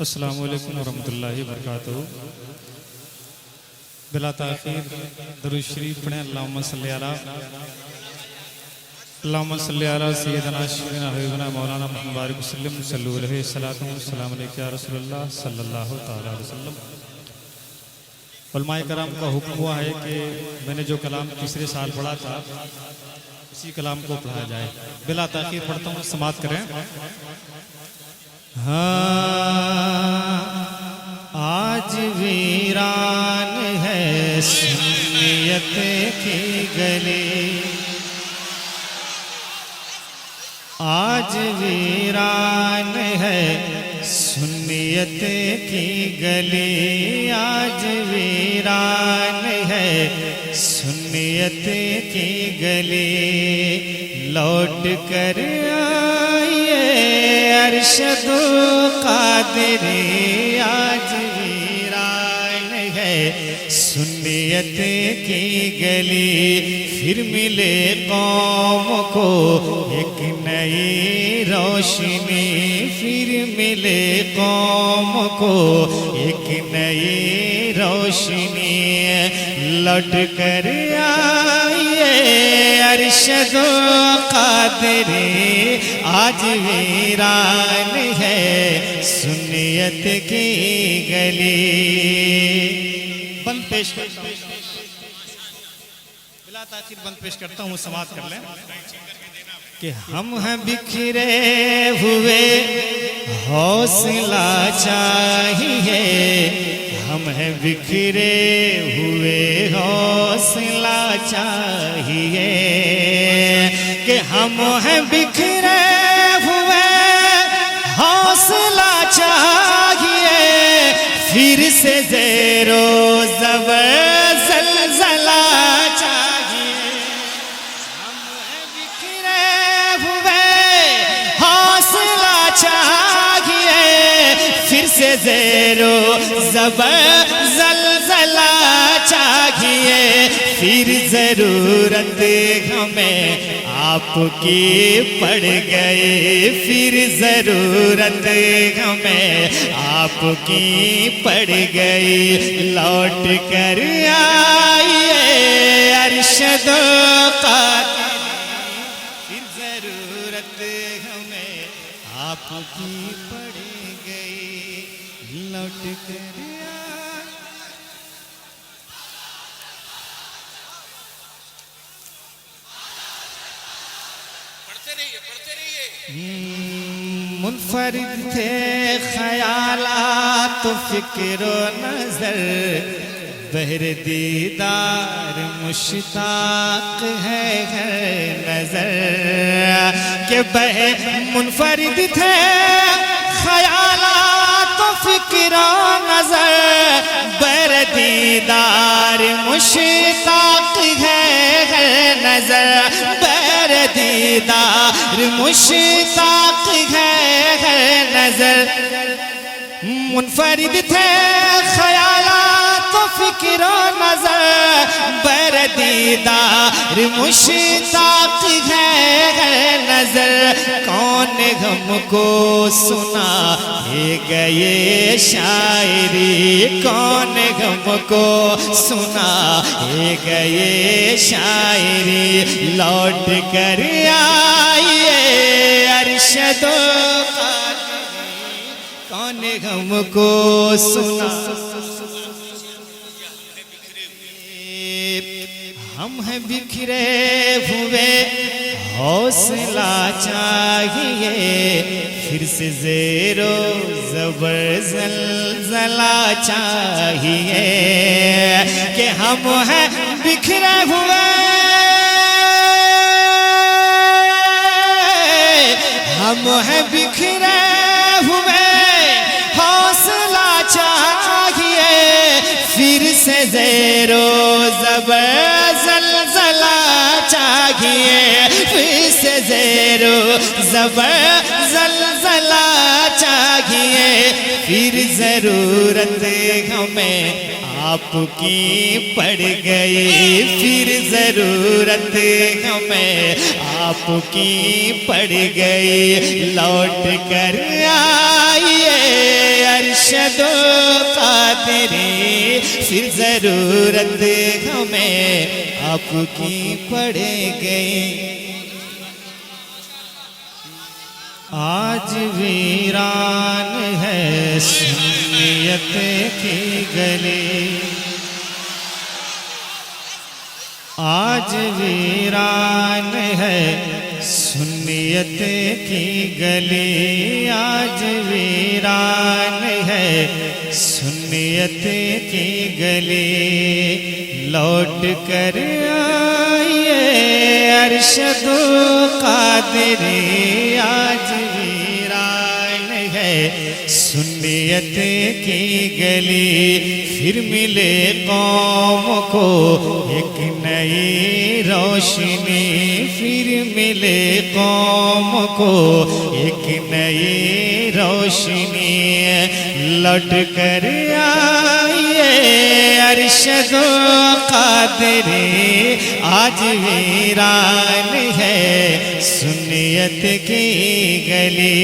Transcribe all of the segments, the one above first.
السلام علیکم ورحمۃ اللہ وبرکاتہ۔ بلا تاخیر درود شریف پڑھیں۔ اللہم صلی علی سیدنا شیخنا حبیبنا مولانا محمد بارک وسلم صلی اللہ علیہ وسلم علیکہ یا رسول اللہ صلی اللہ تعالی علیہ وسلم۔ علماء کرام کا حکم ہوا ہے کہ میں نے جو کلام تیسرے سال پڑھا تھا اسی کلام کو پڑھا جائے۔ بلا تاخیر پڑھتا ہوں، سماعت کریں۔ آج ویران ہے سنیت کی گلی، آج ویران ہے سنیت کی گلی، آج ویران ہے سنیت کی گلی، لوٹ کر آئیے ارشد و قادری، آج ویران ہے سنیت کی گلی، پھر ملے قوم کو ایک نئی روشنی، پھر ملے قوم کو ایک نئی روشنی، لوٹ کر آئیے ارشد و قادری، آج ویران ہے سنیت کی گلی۔ بند پیش کرتا ہوں، بلا تاخیر بند پیش کرتا ہوں، سماعت کر لیں کہ ہم ہیں بکھرے ہوئے حوصلہ چاہیے، ہم ہیں بکھرے ہوئے حوصلہ چاہیے، کہ ہم ہیں بکھرے ہوئے حوصلہ چاہیے، پھر سے زیر و زبر زلزلہ چاہیے، ہم ہیں بکھرے ہوئے حوصلہ چاہیے، پھر سے زیر و زبر زلزلہ چاہیے، پھر ضرورت ہمیں آپ کی پڑ گئی، پھر ضرورت ہمیں آپ کی پڑ گئی، لوٹ کر آئیے ارشد و قادری، پھر ضرورت ہمیں آپ کی پڑ گئی، لوٹ کر منفرد تھے خیالات و فکر و نظر، بہر دیدار مشتاق ہے ہر نظر، کہ منفرد تھے خیالات و فکر و نظر، بہر دیدار مشتاق ہے ہر نظر، بہر دیدار مشتاق ہے ہر نظر، منفرد تھے خیالات و فکر و نظر، بہر دیدار مشتاق ہے ہر نظر، کون غم کو سنا ہے گئے شاعری، کون غم کو سنا ہے گئے شاعری، لوٹ کر آئیے ارشد و قادری، کون غم کو سنا، ہم ہیں بکھرے ہوئے حوصلہ چاہیے، پھر سے زیر و زبر زلزلہ چاہیے، کہ ہم ہیں بکھرے ہوئے، ہم ہیں بکھرے ہوئے حوصلہ چاہیے، پھر سے زیر و زبر زلزلہ چاہیے، پھر سے زیر و زبر زلزلہ چاہیے، پھر ضرورت ہمیں آپ کی پڑ گئی، پھر ضرورت ہمیں آپ کی پڑ گئی، لوٹ کر آئیے ارشد قادری، پھر ضرورت ہمیں آپ کی پڑ گئی۔ آج ویران ہے سنیت کی گلی، آج ویران ہے سنیت کی گلی، آج ویران ہے سنیت کی گلی، لوٹ کر آئیے ارشد قادری، آج ویران ہے سنیت کی گلی، پھر ملے قوم کو ایک نئی روشنی، پھر ملے قوم کو ایک نئی روشنی، لوٹ کر آئیے ارشد قادری، آج ویران ہے سنیت کی گلی۔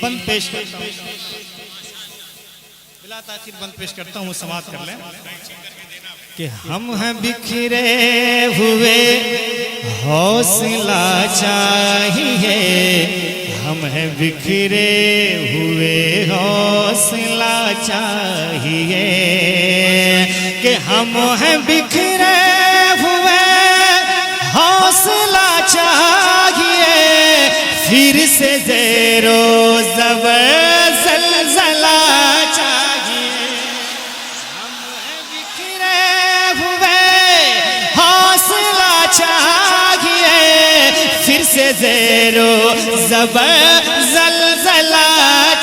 بند پیش بلا تاخیر بند پیش کرتا ہوں، سماعت کر لیں کہ ہم ہیں بکھرے ہوئے حوصلہ چاہیے، ہم ہیں بکھرے ہوئے حوصلہ چاہیے، کہ ہم ہیں بکھرے ہوئے حوصلہ چاہیے، پھر سے زیر و زبر زلزلہ چاہیے، ہم ہیں بکھرے ہوئے حوصلہ چاہیے، پھر سے زیر و زبر زلزلہ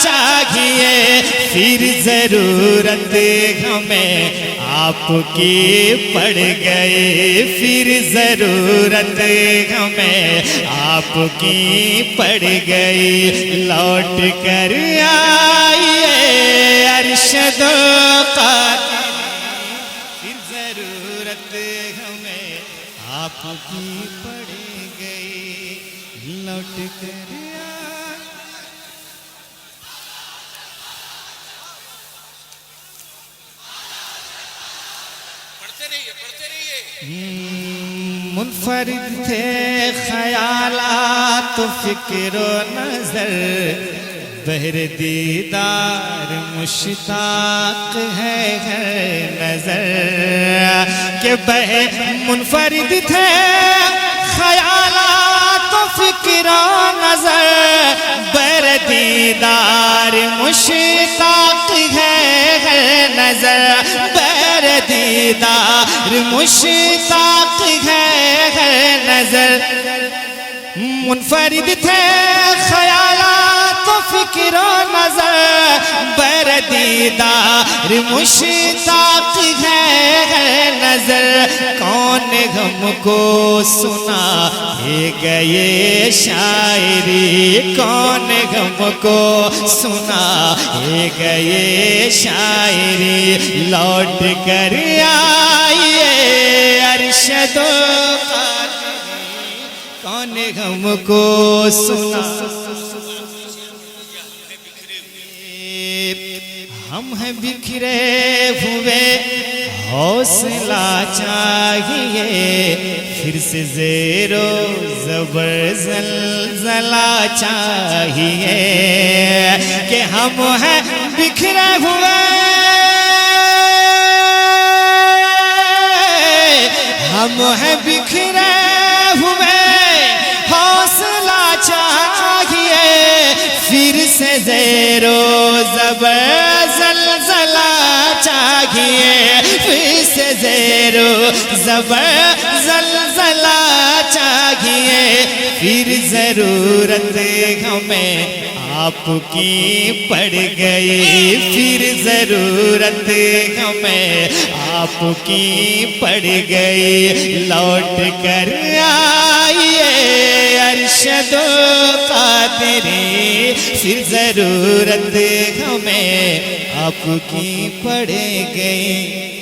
چاہیے، پھر ضرورت ہمیں آپ کی پڑ گئی، پھر ضرورت ہمیں آپ کی پڑ گئی، لوٹ کر آئیے ارشد قادری، پھر ضرورت ہمیں آپ کی پڑ گئی، لوٹ کر منفرد تھے خیالات و فکر و نظر، بہر دیدار مشتاق ہے ہر نظر، کہ منفرد تھے خیالات و فکر و نظر، بہر دیدار مشتاق ہے ہر نظر، دیدار مشتاق ہے ہر نظر، منفرد تھے خیالات و فکر و نظر، بر دیدار مشتاق ہے ہر نظر، کون غم کو سنا ہے گئے شاعری، کون غم کو سنا ہے گئے شاعری، لوٹ کر آئیے ارشد قادری، کون غم کو سنا، ہم ہیں بکھرے ہوئے حوصلہ چاہیے، پھر سے زیر و زبر زلزلہ چاہیے، کہ ہم ہیں بکھرے ہوئے، ہم ہیں بکھرے ہوئے حوصلہ چاہیے، پھر سے زیر و زبر زلزلہ چاہیے، پھر سے زیر و زبر زلزلہ چاہیے، پھر ضرورت ہمیں آپ کی پڑ گئی، پھر ضرورت ہمیں آپ کی پڑ گئی، لوٹ کر آئیے ارشد قادری، پھر ضرورت ہمیں آپ کی پڑ گئی۔